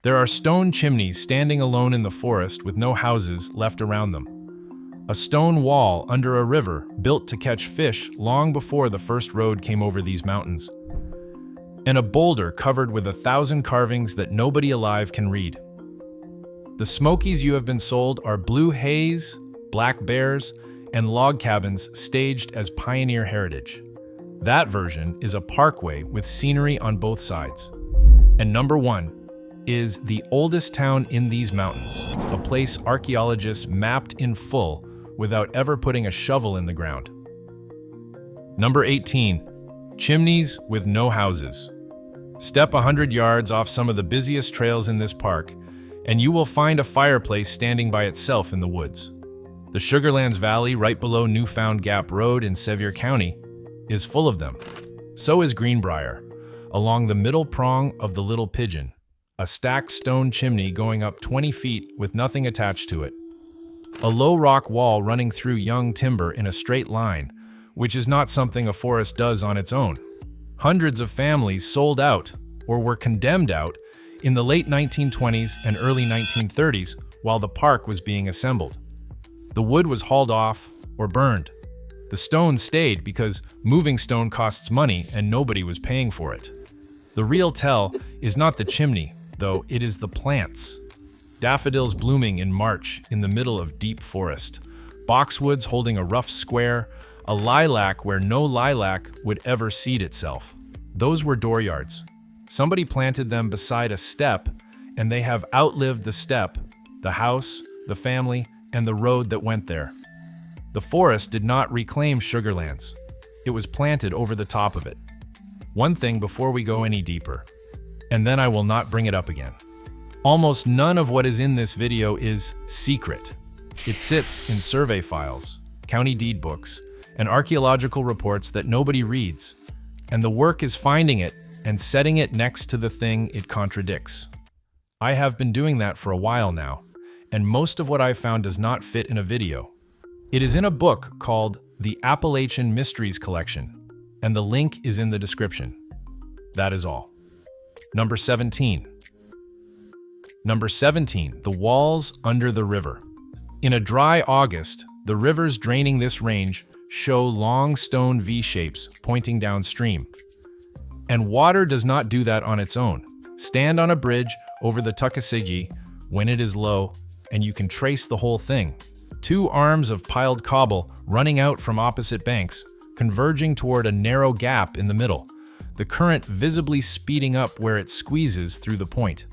There are stone chimneys standing alone in the forest with no houses left around them. A stone wall under a river built to catch fish long before the first road came over these mountains. And a boulder covered with 1,000 carvings that nobody alive can read. The Smokies you have been sold are blue haze, black bears, and log cabins staged as pioneer heritage. That version is a parkway with scenery on both sides. And number 1 is the oldest town in these mountains, a place archaeologists mapped in full without ever putting a shovel in the ground. Number 18, chimneys with no houses. Step 100 yards off some of the busiest trails in this park, and you will find a fireplace standing by itself in the woods. The Sugarlands Valley, right below Newfound Gap Road in Sevier County, is full of them. So is Greenbrier, along the middle prong of the Little Pigeon, a stacked stone chimney going up 20 feet with nothing attached to it. A low rock wall running through young timber in a straight line, which is not something a forest does on its own. Hundreds of families sold out, or were condemned out, in the late 1920s and early 1930s while the park was being assembled. The wood was hauled off or burned. The stone stayed because moving stone costs money and nobody was paying for it. The real tell is not the chimney, though, it is the plants. Daffodils blooming in March in the middle of deep forest, boxwoods holding a rough square, a lilac where no lilac would ever seed itself. Those were dooryards. Somebody planted them beside a step, and they have outlived the step, the house, the family, and the road that went there. The forest did not reclaim Sugarlands. It was planted over the top of it. One thing before we go any deeper, and then I will not bring it up again. Almost none of what is in this video is secret. It sits in survey files, county deed books, and archaeological reports that nobody reads, and the work is finding it and setting it next to the thing it contradicts. I have been doing that for a while now, and most of what I've found does not fit in a video. It is in a book called The Appalachian Mysteries Collection, and the link is in the description. That is all. Number 17. Number 17, the walls under the river. In a dry August, the rivers draining this range show long stone V-shapes pointing downstream. And water does not do that on its own. Stand on a bridge over the Tuckasegee when it is low, and you can trace the whole thing. Two arms of piled cobble running out from opposite banks, converging toward a narrow gap in the middle, the current visibly speeding up where it squeezes through the point.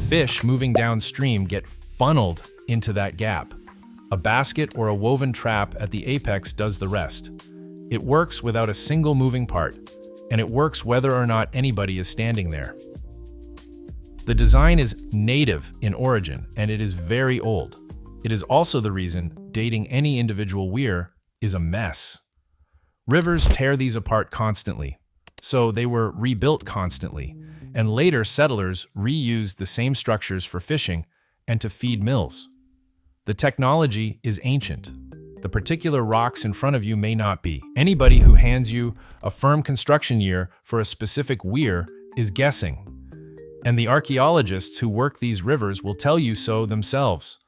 Fish moving downstream get funneled into that gap. A basket or a woven trap at the apex does the rest. It works without a single moving part, and it works whether or not anybody is standing there. The design is native in origin, and it is very old. It is also the reason dating any individual weir is a mess. Rivers tear these apart constantly, so they were rebuilt constantly, and later settlers reused the same structures for fishing and to feed mills. The technology is ancient. The particular rocks in front of you may not be. Anybody who hands you a firm construction year for a specific weir is guessing, and the archaeologists who work these rivers will tell you so themselves.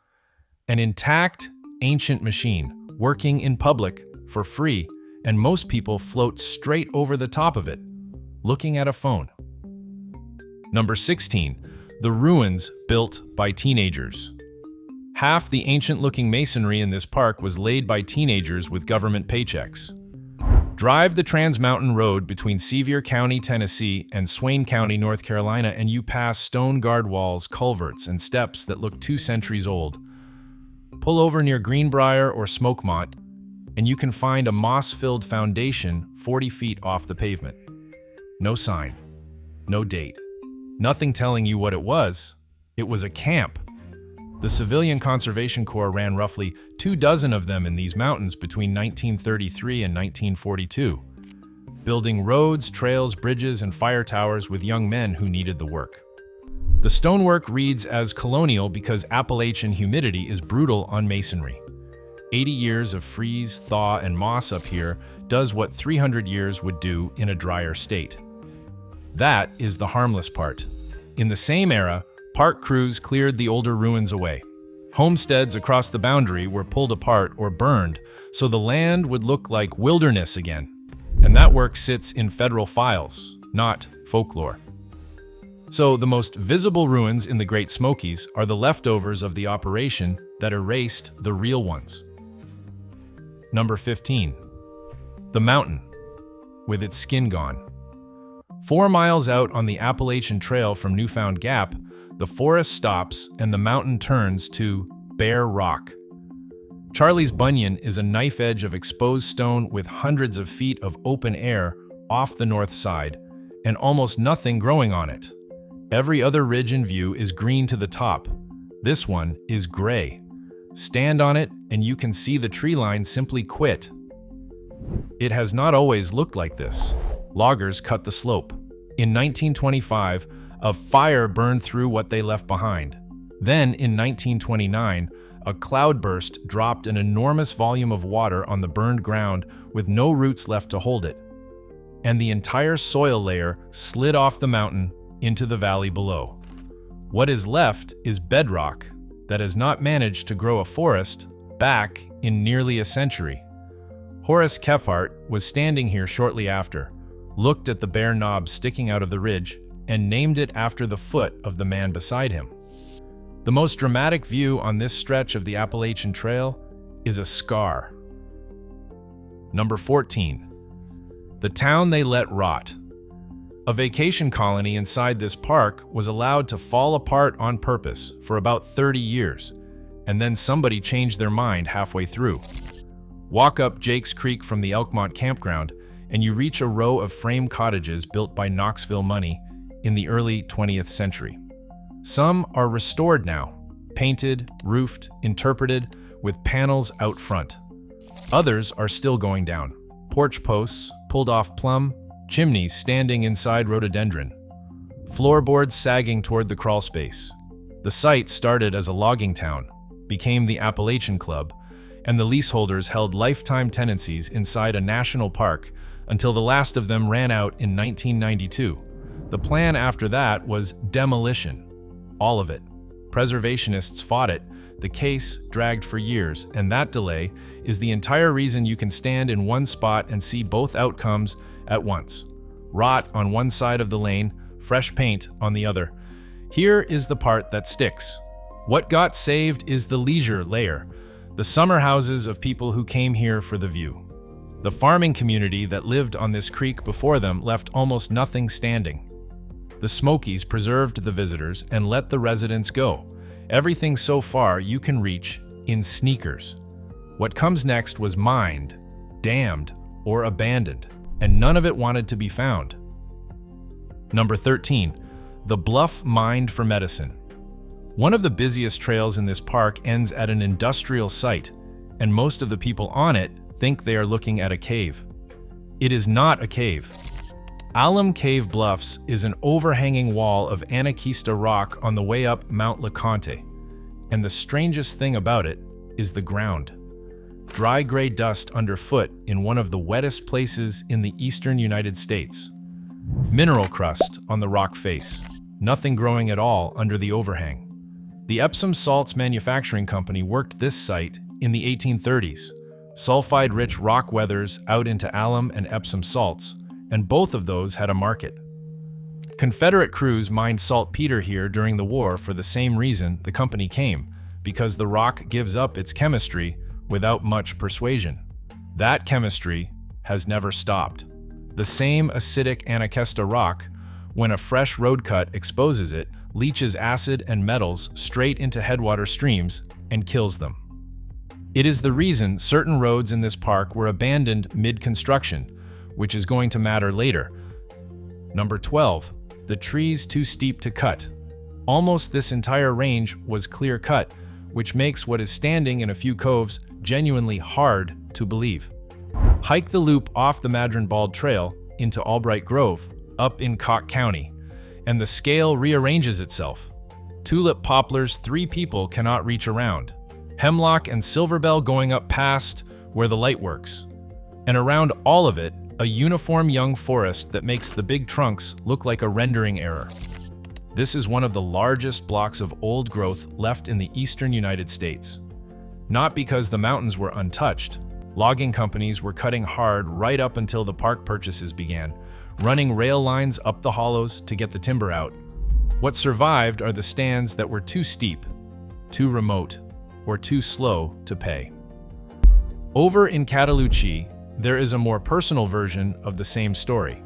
An intact, ancient machine, working in public, for free, and most people float straight over the top of it, looking at a phone. Number 16, the ruins built by teenagers. Half the ancient-looking masonry in this park was laid by teenagers with government paychecks. Drive the Trans-Mountain Road between Sevier County, Tennessee, and Swain County, North Carolina, and you pass stone guard walls, culverts, and steps that look 2 centuries old. Pull over near Greenbrier or Smokemont, and you can find a moss-filled foundation 40 feet off the pavement. No sign, no date, nothing telling you what it was. It was a camp. The Civilian Conservation Corps ran roughly 24 of them in these mountains between 1933 and 1942, building roads, trails, bridges, and fire towers with young men who needed the work. The stonework reads as colonial because Appalachian humidity is brutal on masonry. 80 years of freeze, thaw, and moss up here does what 300 years would do in a drier state. That is the harmless part. In the same era, Park crews cleared the older ruins away. Homesteads across the boundary were pulled apart or burned, so the land would look like wilderness again. And that work sits in federal files, not folklore. So the most visible ruins in the Great Smokies are the leftovers of the operation that erased the real ones. Number 15. The mountain, with its skin gone. 4 miles out on the Appalachian Trail from Newfound Gap, the forest stops and the mountain turns to bare rock. Charlie's Bunion is a knife edge of exposed stone with hundreds of feet of open air off the north side, and almost nothing growing on it. Every other ridge in view is green to the top. This one is gray. Stand on it and you can see the tree line simply quit. It has not always looked like this. Loggers cut the slope. In 1925, a fire burned through what they left behind. Then, in 1929, a cloudburst dropped an enormous volume of water on the burned ground with no roots left to hold it. And the entire soil layer slid off the mountain into the valley below. What is left is bedrock that has not managed to grow a forest back in nearly a century. Horace Kephart was standing here shortly after, looked at the bare knob sticking out of the ridge, and named it after the foot of the man beside him. The most dramatic view on this stretch of the Appalachian Trail is a scar. Number 14. The town they let rot. A vacation colony inside this park was allowed to fall apart on purpose for about 30 years, and then somebody changed their mind halfway through. Walk up Jake's Creek from the Elkmont campground, and you reach a row of frame cottages built by Knoxville money in the early 20th century. Some are restored now, painted, roofed, interpreted, with panels out front. Others are still going down. Porch posts, pulled off plumb, chimneys standing inside rhododendron, floorboards sagging toward the crawl space. The site started as a logging town, became the Appalachian Club, and the leaseholders held lifetime tenancies inside a national park until the last of them ran out in 1992. The plan after that was demolition. All of it. Preservationists fought it. The case dragged for years, and that delay is the entire reason you can stand in one spot and see both outcomes at once. Rot on one side of the lane, fresh paint on the other. Here is the part that sticks. What got saved is the leisure layer, the summer houses of people who came here for the view. The farming community that lived on this creek before them left almost nothing standing. The Smokies preserved the visitors and let the residents go. Everything so far you can reach in sneakers. What comes next was mined, dammed, or abandoned, and none of it wanted to be found. Number 13. The bluff mined for medicine. One of the busiest trails in this park ends at an industrial site, and most of the people on it think they are looking at a cave. It is not a cave. Alum Cave Bluffs is an overhanging wall of Judaculla Rock on the way up Mount LeConte, and the strangest thing about it is the ground. Dry gray dust underfoot in one of the wettest places in the eastern United States. Mineral crust on the rock face, nothing growing at all under the overhang. The Epsom Salts Manufacturing Company worked this site in the 1830s. Sulfide-rich rock weathers out into alum and Epsom salts, and both of those had a market. Confederate crews mined saltpeter here during the war for the same reason the company came, because the rock gives up its chemistry without much persuasion. That chemistry has never stopped. The same acidic Judaculla rock, when a fresh road cut exposes it, leaches acid and metals straight into headwater streams and kills them. It is the reason certain roads in this park were abandoned mid-construction, which is going to matter later. Number 12. The trees too steep to cut. Almost this entire range was clear cut, which makes what is standing in a few coves genuinely hard to believe. Hike the loop off the Madron Bald Trail into Albright Grove, up in Cocke County, and the scale rearranges itself. Tulip poplars 3 people cannot reach around. Hemlock and silverbell going up past where the light works. And around all of it, a uniform young forest that makes the big trunks look like a rendering error. This is one of the largest blocks of old growth left in the eastern United States. Not because the mountains were untouched. Logging companies were cutting hard right up until the park purchases began, running rail lines up the hollows to get the timber out. What survived are the stands that were too steep, too remote, or too slow to pay. Over in Cataloochee, there is a more personal version of the same story.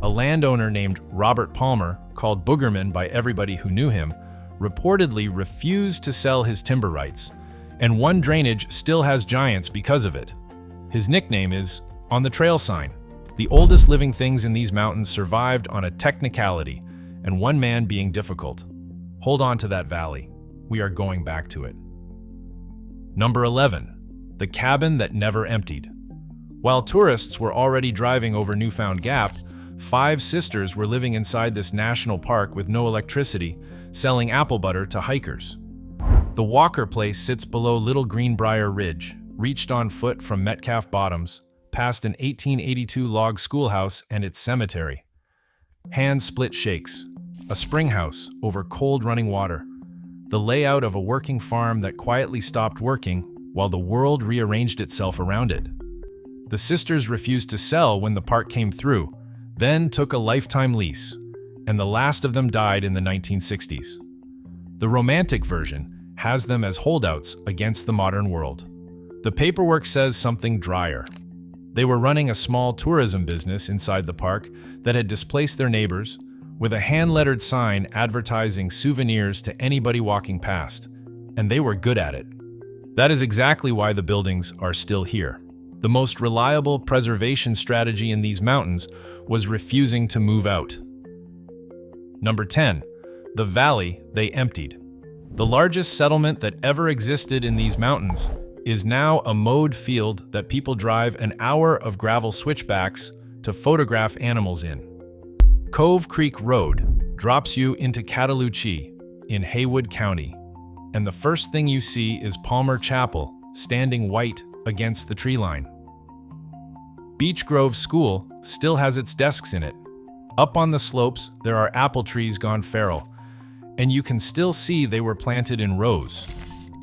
A landowner named Robert Palmer, called Boogerman by everybody who knew him, reportedly refused to sell his timber rights, and one drainage still has giants because of it. His nickname is On the Trail Sign. The oldest living things in these mountains survived on a technicality, and one man being difficult. Hold on to that valley. We are going back to it. Number 11. The cabin that never emptied. While tourists were already driving over Newfound Gap, 5 sisters were living inside this national park with no electricity, selling apple butter to hikers. The Walker place sits below Little Greenbrier Ridge, reached on foot from Metcalf Bottoms, past an 1882 log schoolhouse and its cemetery. Hand-split shakes, a spring house over cold running water, the layout of a working farm that quietly stopped working while the world rearranged itself around it. The sisters refused to sell when the park came through, then took a lifetime lease, and the last of them died in the 1960s. The romantic version has them as holdouts against the modern world. The paperwork says something drier. They were running a small tourism business inside the park that had displaced their neighbors, with a hand-lettered sign advertising souvenirs to anybody walking past, and they were good at it. That is exactly why the buildings are still here. The most reliable preservation strategy in these mountains was refusing to move out. Number 10. The valley they emptied. The largest settlement that ever existed in these mountains is now a mowed field that people drive an hour of gravel switchbacks to photograph animals in. Cove Creek Road drops you into Cataloochee in Haywood County, and the first thing you see is Palmer Chapel standing white against the tree line. Beech Grove School still has its desks in it. Up on the slopes, there are apple trees gone feral, and you can still see they were planted in rows.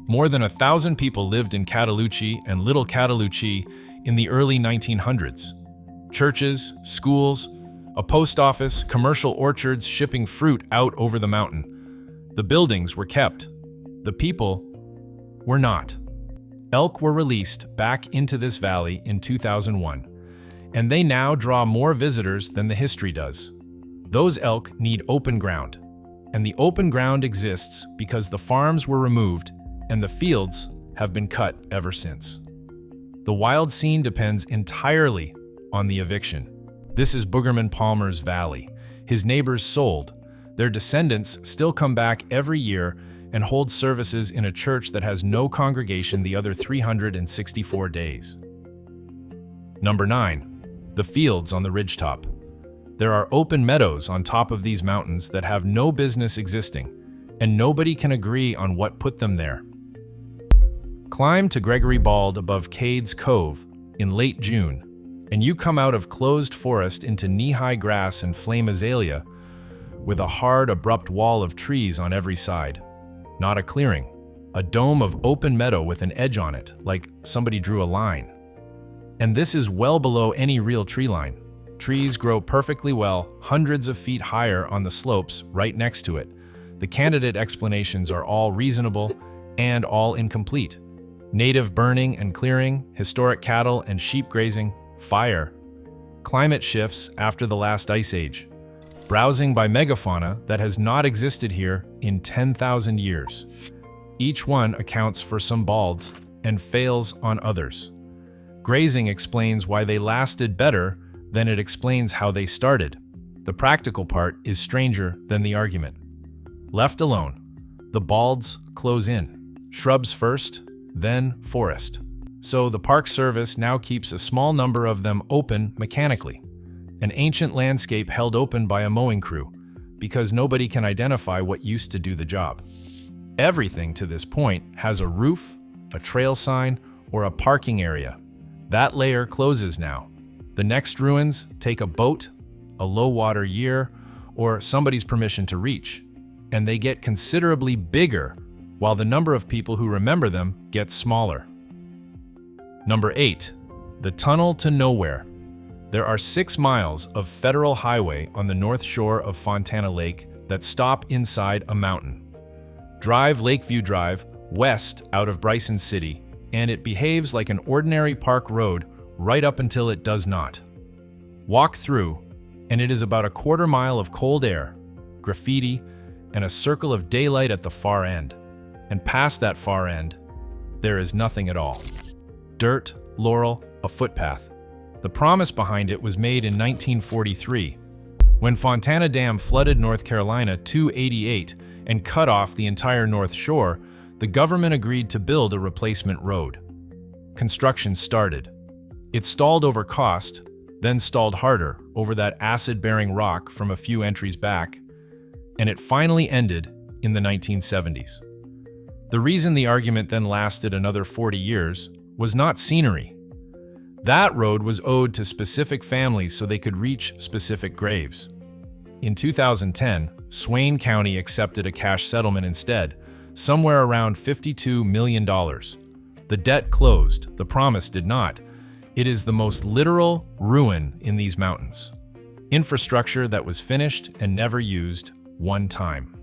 More than 1,000 people lived in Cataloochee and Little Cataloochee in the early 1900s. Churches, schools, a post office, commercial orchards shipping fruit out over the mountain. The buildings were kept. The people were not. Elk were released back into this valley in 2001, and they now draw more visitors than the history does. Those elk need open ground, and the open ground exists because the farms were removed and the fields have been cut ever since. The wild scene depends entirely on the eviction. This is Boogerman Palmer's valley. His neighbors sold. Their descendants still come back every year and hold services in a church that has no congregation the other 364 days. Number 9. The fields on the ridgetop. There are open meadows on top of these mountains that have no business existing, and nobody can agree on what put them there. Climb to Gregory Bald above Cades Cove in late June, and you come out of closed forest into knee-high grass and flame azalea with a hard, abrupt wall of trees on every side. Not a clearing, a dome of open meadow with an edge on it, like somebody drew a line. And this is well below any real tree line. Trees grow perfectly well, hundreds of feet higher on the slopes right next to it. The candidate explanations are all reasonable and all incomplete. Native burning and clearing, historic cattle and sheep grazing, fire. Climate shifts after the last ice age. Browsing by megafauna that has not existed here in 10,000 years. Each one accounts for some balds and fails on others. Grazing explains why they lasted better than it explains how they started. The practical part is stranger than the argument. Left alone, the balds close in. Shrubs first, then forest. So the Park Service now keeps a small number of them open mechanically. An ancient landscape held open by a mowing crew, because nobody can identify what used to do the job. Everything to this point has a roof, a trail sign, or a parking area. That layer closes now. The next ruins take a boat, a low water year, or somebody's permission to reach. and they get considerably bigger, while the number of people who remember them gets smaller. Number 8. The Tunnel to Nowhere. There are 6 miles of federal highway on the north shore of Fontana Lake that stop inside a mountain. Drive Lakeview Drive west out of Bryson City, and it behaves like an ordinary park road right up until it does not. Walk through, and it is about a quarter mile of cold air, graffiti, and a circle of daylight at the far end. And past that far end, there is nothing at all. Dirt, laurel, a footpath. The promise behind it was made in 1943, when Fontana Dam flooded North Carolina 288 and cut off the entire North Shore. The government agreed to build a replacement road. Construction started. It stalled over cost, then stalled harder over that acid-bearing rock from a few entries back, and it finally ended in the 1970s. The reason the argument then lasted another 40 years was not scenery. That road was owed to specific families so they could reach specific graves. In 2010, Swain County accepted a cash settlement instead, somewhere around $52 million. The debt closed, the promise did not. It is the most literal ruin in these mountains. Infrastructure that was finished and never used one time.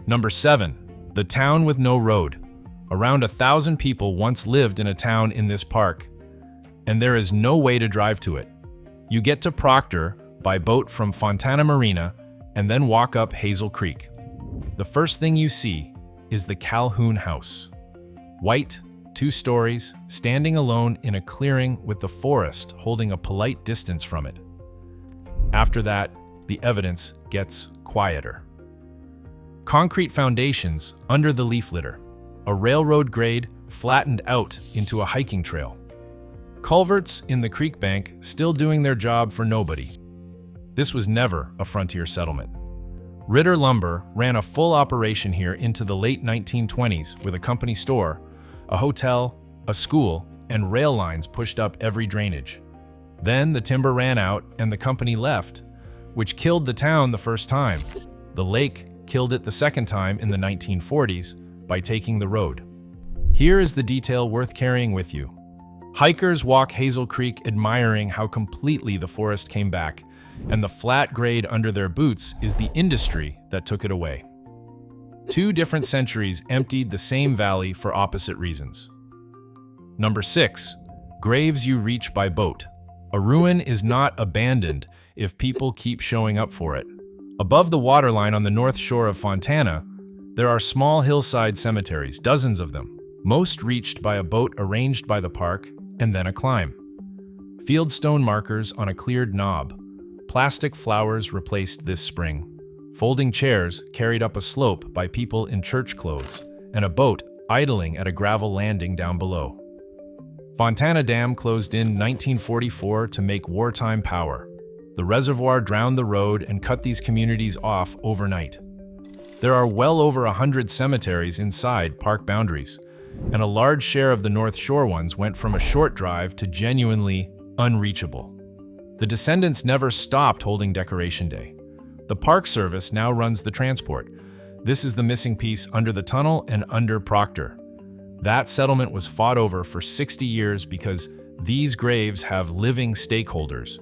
Number 7. The Town with No Road. Around 1,000 people once lived in a town in this park, and there is no way to drive to it. You get to Proctor by boat from Fontana Marina and then walk up Hazel Creek. The first thing you see is the Calhoun House. White, 2 stories, standing alone in a clearing with the forest holding a polite distance from it. After that, the evidence gets quieter. Concrete foundations under the leaf litter. A railroad grade flattened out into a hiking trail. Culverts in the creek bank still doing their job for nobody. This was never a frontier settlement. Ritter Lumber ran a full operation here into the late 1920s with a company store, a hotel, a school, and rail lines pushed up every drainage. Then the timber ran out and the company left, which killed the town the first time. The lake killed it the second time in the 1940s by taking the road. Here is the detail worth carrying with you. Hikers walk Hazel Creek admiring how completely the forest came back, and the flat grade under their boots is the industry that took it away. 2 different centuries emptied the same valley for opposite reasons. Number 6. Graves you reach by boat. A ruin is not abandoned if people keep showing up for it. Above the waterline on the north shore of Fontana, there are small hillside cemeteries, dozens of them, most reached by a boat arranged by the park, and then a climb. Fieldstone markers on a cleared knob. Plastic flowers replaced this spring. Folding chairs carried up a slope by people in church clothes, and a boat idling at a gravel landing down below. Fontana Dam closed in 1944 to make wartime power. The reservoir drowned the road and cut these communities off overnight. There are well over 100 cemeteries inside park boundaries, and a large share of the North Shore ones went from a short drive to genuinely unreachable. The descendants never stopped holding Decoration Day. The Park Service now runs the transport. This is the missing piece under the tunnel and under Proctor. That settlement was fought over for 60 years because these graves have living stakeholders,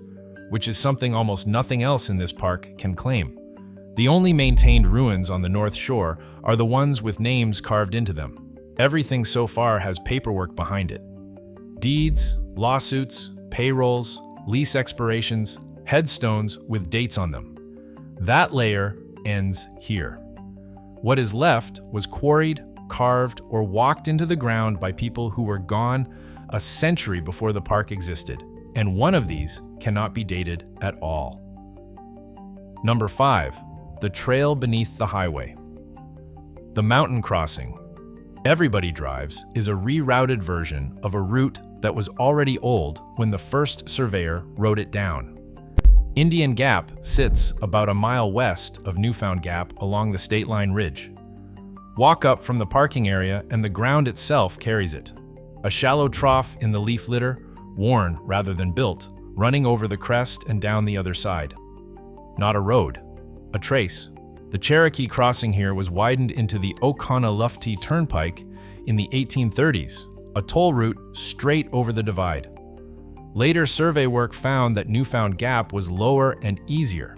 which is something almost nothing else in this park can claim. The only maintained ruins on the North Shore are the ones with names carved into them. Everything so far has paperwork behind it. Deeds, lawsuits, payrolls, lease expirations, headstones with dates on them. That layer ends here. What is left was quarried, carved, or walked into the ground by people who were gone a century before the park existed, and one of these cannot be dated at all. Number 5. The Trail Beneath the Highway. The Mountain Crossing. Everybody Drives is a rerouted version of a route that was already old when the first surveyor wrote it down. Indian Gap sits about a mile west of Newfound Gap along the state line ridge. Walk up from the parking area and the ground itself carries it. A shallow trough in the leaf litter, worn rather than built, running over the crest and down the other side. Not a road, a trace, The Cherokee crossing here was widened into the Oconaluftee Turnpike in the 1830s, a toll route straight over the divide. Later survey work found that Newfound Gap was lower and easier,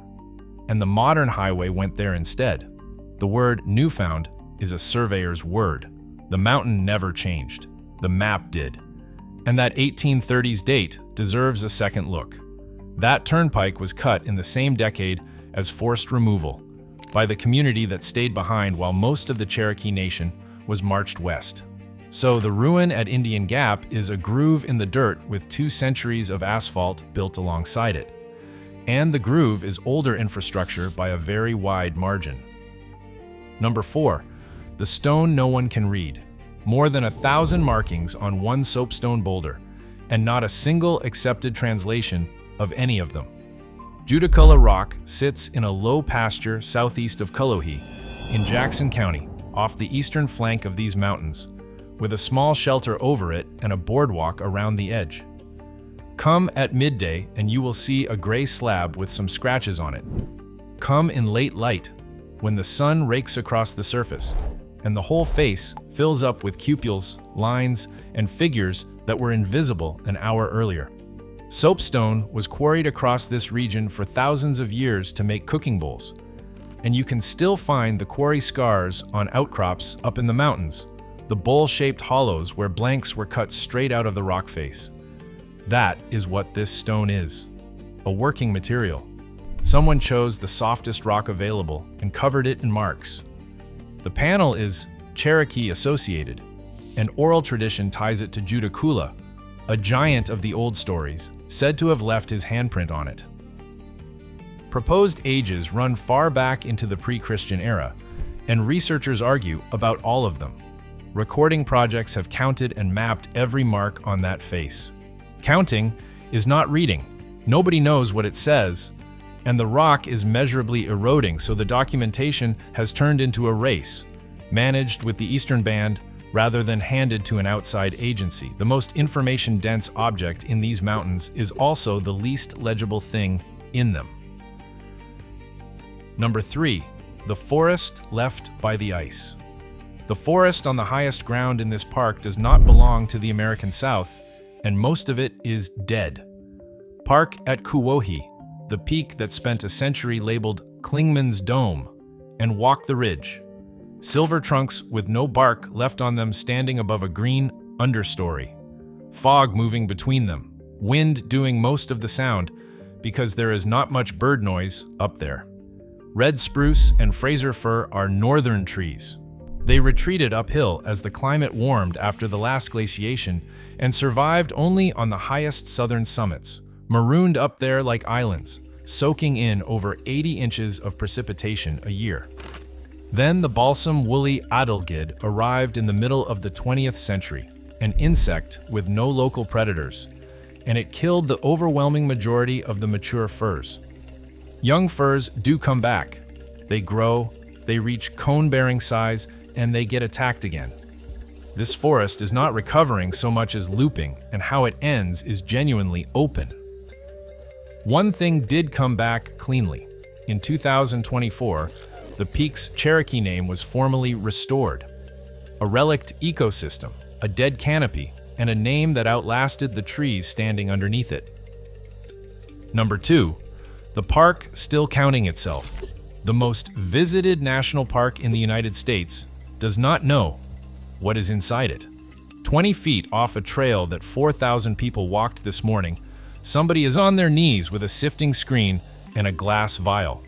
and the modern highway went there instead. The word Newfound is a surveyor's word. The mountain never changed. The map did. And that 1830s date deserves a second look. That turnpike was cut in the same decade as forced removal by the community that stayed behind while most of the Cherokee Nation was marched west. So the ruin at Indian Gap is a groove in the dirt with 2 centuries of asphalt built alongside it. And the groove is older infrastructure by a very wide margin. Number 4, the stone no one can read. More than 1,000 markings on one soapstone boulder, and not a single accepted translation of any of them. Judaculla Rock sits in a low pasture southeast of Cataloochee in Jackson County, off the eastern flank of these mountains, with a small shelter over it and a boardwalk around the edge. Come at midday and you will see a gray slab with some scratches on it. Come in late light, when the sun rakes across the surface, and the whole face fills up with cupules, lines, and figures that were invisible an hour earlier. Soapstone was quarried across this region for thousands of years to make cooking bowls, and you can still find the quarry scars on outcrops up in the mountains, the bowl-shaped hollows where blanks were cut straight out of the rock face. That is what this stone is, a working material. Someone chose the softest rock available and covered it in marks. The panel is Cherokee associated, and oral tradition ties it to Judaculla, a giant of the old stories, said to have left his handprint on it. Proposed ages run far back into the pre-Christian era, and researchers argue about all of them. Recording projects have counted and mapped every mark on that face. Counting is not reading. Nobody knows what it says, and the rock is measurably eroding, so the documentation has turned into a race, managed with the Eastern Band rather than handed to an outside agency. The most information-dense object in these mountains is also the least legible thing in them. Number 3, the forest left by the ice. The forest on the highest ground in this park does not belong to the American South, and most of it is dead. Park at Kituhwa, the peak that spent a century labeled Clingman's Dome, and Walk the Ridge. Silver trunks with no bark left on them standing above a green understory. Fog moving between them, wind doing most of the sound because there is not much bird noise up there. Red spruce and Fraser fir are northern trees. They retreated uphill as the climate warmed after the last glaciation and survived only on the highest southern summits, marooned up there like islands, soaking in over 80 inches of precipitation a year. Then the balsam woolly adelgid arrived in the middle of the 20th century, an insect with no local predators, and it killed the overwhelming majority of the mature firs. Young firs do come back. They grow, they reach cone-bearing size, and they get attacked again. This forest is not recovering so much as looping, and how it ends is genuinely open. One thing did come back cleanly. In 2024, the peak's Cherokee name was formally restored. A relict ecosystem, a dead canopy, and a name that outlasted the trees standing underneath it. Number 2, the park still counting itself. The most visited national park in the United States does not know what is inside it. 20 feet off a trail that 4,000 people walked this morning, somebody is on their knees with a sifting screen and a glass vial.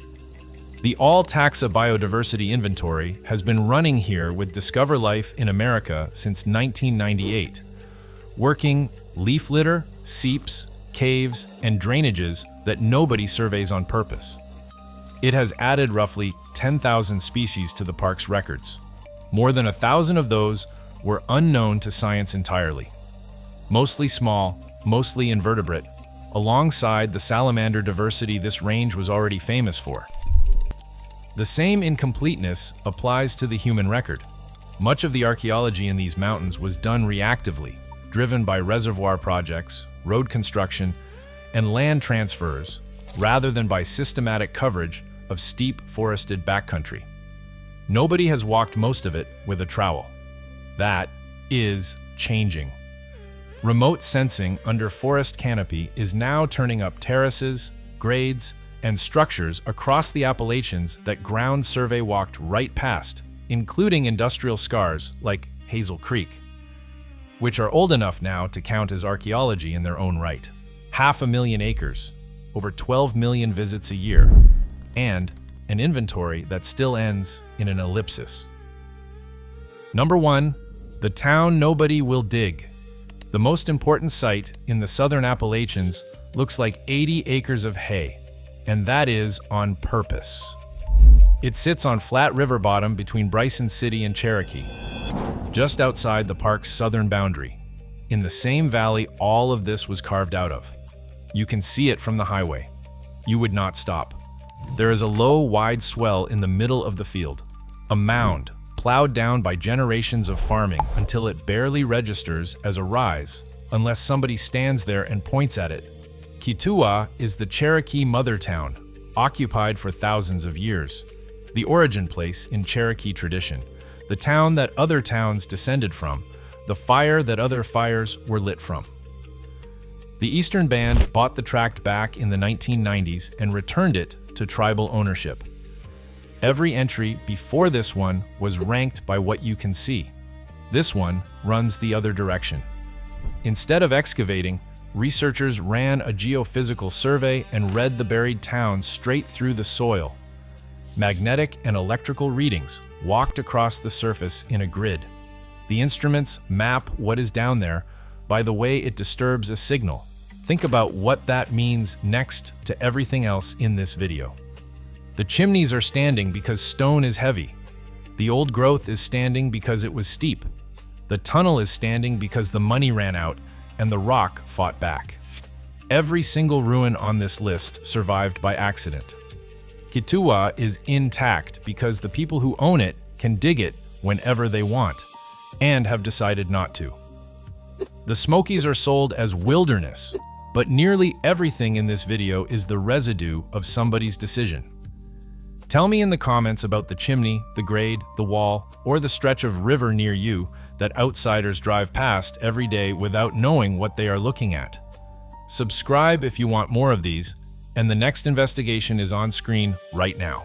The All-Taxa Biodiversity Inventory has been running here with Discover Life in America since 1998, working leaf litter, seeps, caves, and drainages that nobody surveys on purpose. It has added roughly 10,000 species to the park's records. More than 1,000 of those were unknown to science entirely. Mostly small, mostly invertebrate, alongside the salamander diversity this range was already famous for. The same incompleteness applies to the human record. Much of the archaeology in these mountains was done reactively, driven by reservoir projects, road construction, and land transfers, rather than by systematic coverage of steep, forested backcountry. Nobody has walked most of it with a trowel. That is changing. Remote sensing under forest canopy is now turning up terraces, grades, and structures across the Appalachians that ground survey walked right past, including industrial scars like Hazel Creek, which are old enough now to count as archaeology in their own right. 500,000 acres, over 12 million visits a year, and an inventory that still ends in an ellipsis. Number 1, the town nobody will dig. The most important site in the southern Appalachians looks like 80 acres of hay, and that is on purpose. It sits on flat river bottom between Bryson City and Cherokee, just outside the park's southern boundary, in the same valley all of this was carved out of. You can see it from the highway. You would not stop. There is a low, wide swell in the middle of the field, a mound plowed down by generations of farming until it barely registers as a rise, unless somebody stands there and points at it. Kituhwa is the Cherokee mother town, occupied for thousands of years. The origin place in Cherokee tradition, the town that other towns descended from, the fire that other fires were lit from. The Eastern Band bought the tract back in the 1990s and returned it to tribal ownership. Every entry before this one was ranked by what you can see. This one runs the other direction. Instead of excavating, researchers ran a geophysical survey and read the buried town straight through the soil. Magnetic and electrical readings walked across the surface in a grid. The instruments map what is down there by the way it disturbs a signal. Think about what that means next to everything else in this video. The chimneys are standing because stone is heavy. The old growth is standing because it was steep. The tunnel is standing because the money ran out and the rock fought back. Every single ruin on this list survived by accident. Kituhwa is intact because the people who own it can dig it whenever they want and have decided not to. The Smokies are sold as wilderness, but nearly everything in this video is the residue of somebody's decision. Tell me in the comments about the chimney, the grade, the wall, or the stretch of river near you that outsiders drive past every day without knowing what they are looking at. Subscribe if you want more of these, and the next investigation is on screen right now.